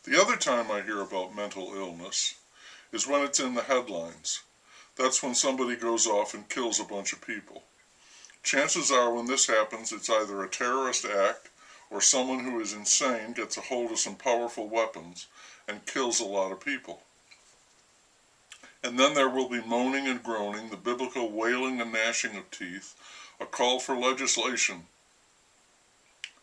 The other time I hear about mental illness is when it's in the headlines. That's when somebody goes off and kills a bunch of people. Chances are when this happens, it's either a terrorist act or someone who is insane gets a hold of some powerful weapons and kills a lot of people. And then there will be moaning and groaning, the biblical wailing and gnashing of teeth, a call for legislation.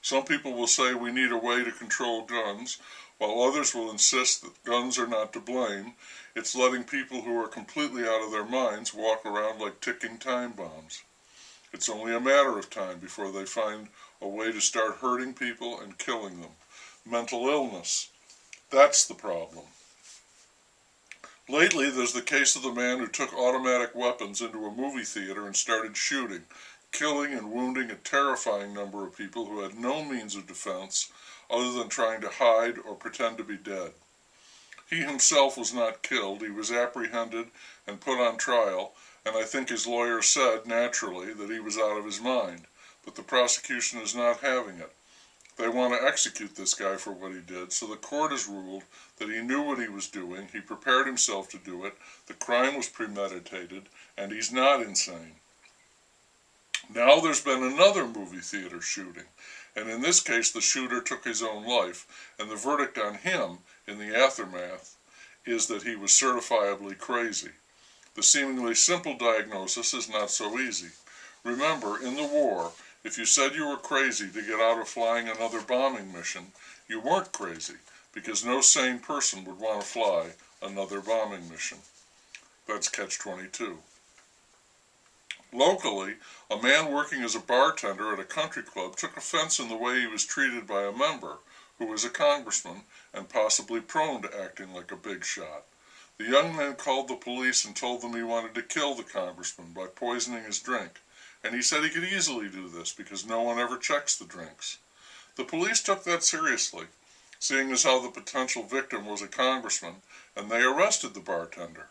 Some people will say we need a way to control guns, while others will insist that guns are not to blame. It's letting people who are completely out of their minds walk around like ticking time bombs. It's only a matter of time before they find a way to start hurting people and killing them. Mental illness. That's the problem. Lately, there's the case of the man who took automatic weapons into a movie theater and started shooting, killing and wounding a terrifying number of people who had no means of defense other than trying to hide or pretend to be dead. He himself was not killed. He was apprehended and put on trial, and I think his lawyer said, naturally, that he was out of his mind. But the prosecution is not having it. They want to execute this guy for what he did, so the court has ruled that he knew what he was doing, he prepared himself to do it, the crime was premeditated, and he's not insane. Now there's been another movie theater shooting, and in this case the shooter took his own life, and the verdict on him, in the aftermath, is that he was certifiably crazy. The seemingly simple diagnosis is not so easy. Remember, in the war, if you said you were crazy to get out of flying another bombing mission, you weren't crazy, because no sane person would want to fly another bombing mission. That's catch-22. Locally, a man working as a bartender at a country club took offense in the way he was treated by a member, who was a congressman and possibly prone to acting like a big shot. The young man called the police and told them he wanted to kill the congressman by poisoning his drink, and he said he could easily do this because no one ever checks the drinks. The police took that seriously, seeing as how the potential victim was a congressman, and they arrested the bartender.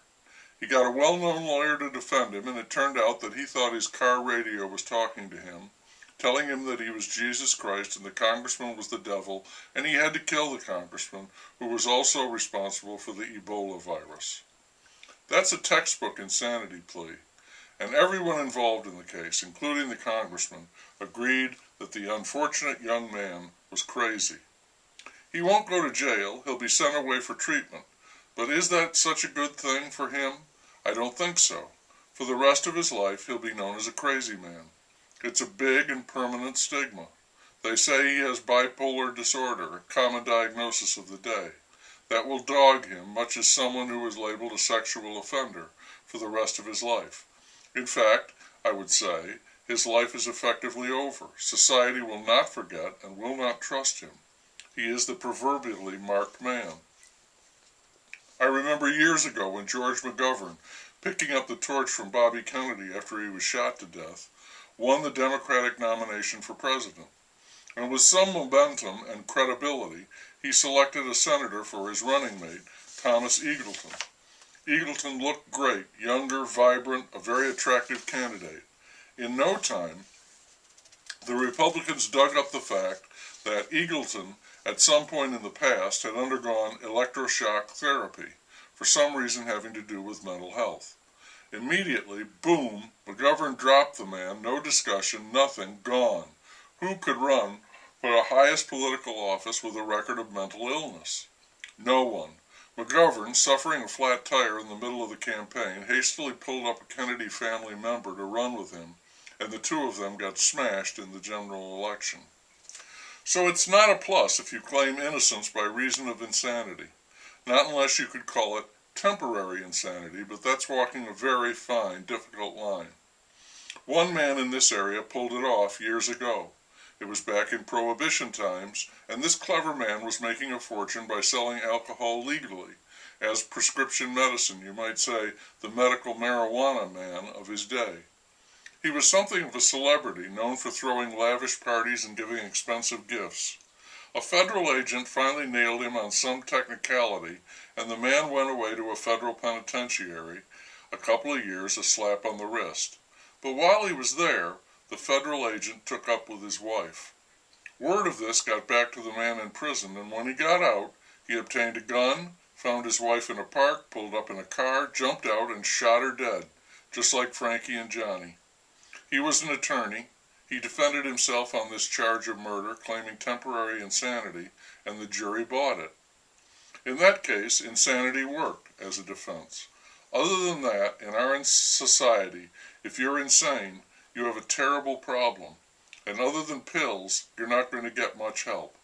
He got a well-known lawyer to defend him, and it turned out that he thought his car radio was talking to him, telling him that he was Jesus Christ and the congressman was the devil, and he had to kill the congressman, who was also responsible for the Ebola virus. That's a textbook insanity plea, and everyone involved in the case, including the congressman, agreed that the unfortunate young man was crazy. He won't go to jail, he'll be sent away for treatment, but is that such a good thing for him? I don't think so. For the rest of his life, he'll be known as a crazy man. It's a big and permanent stigma. They say he has bipolar disorder, a common diagnosis of the day. That will dog him, much as someone who is labeled a sexual offender, for the rest of his life. In fact, I would say, his life is effectively over. Society will not forget and will not trust him. He is the proverbially marked man. I remember years ago when George McGovern, picking up the torch from Bobby Kennedy after he was shot to death, won the Democratic nomination for president. And with some momentum and credibility, he selected a senator for his running mate, Thomas Eagleton. Eagleton looked great, younger, vibrant, a very attractive candidate. In no time, the Republicans dug up the fact that Eagleton, at some point in the past, had undergone electroshock therapy, for some reason having to do with mental health. Immediately, boom, McGovern dropped the man, no discussion, nothing, gone. Who could run for the highest political office with a record of mental illness? No one. McGovern, suffering a flat tire in the middle of the campaign, hastily pulled up a Kennedy family member to run with him, and the two of them got smashed in the general election. So it's not a plus if you claim innocence by reason of insanity. Not unless you could call it temporary insanity, but that's walking a very fine, difficult line. One man in this area pulled it off years ago. It was back in Prohibition times, and this clever man was making a fortune by selling alcohol legally, as prescription medicine, you might say, the medical marijuana man of his day. He was something of a celebrity, known for throwing lavish parties and giving expensive gifts. A federal agent finally nailed him on some technicality, and the man went away to a federal penitentiary, a couple of years, a slap on the wrist. But while he was there, the federal agent took up with his wife. Word of this got back to the man in prison, and when he got out, He obtained a gun, found his wife in a park, pulled up in a car, jumped out, and shot her dead, just like Frankie and Johnny. He was an attorney. He defended himself on this charge of murder, claiming temporary insanity, and the jury bought it. In that case, insanity worked as a defense. Other than that, in our society, if you're insane, you have a terrible problem. And other than pills, you're not going to get much help.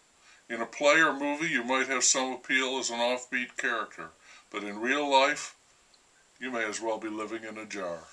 In a play or movie, you might have some appeal as an offbeat character, but in real life, you may as well be living in a jar.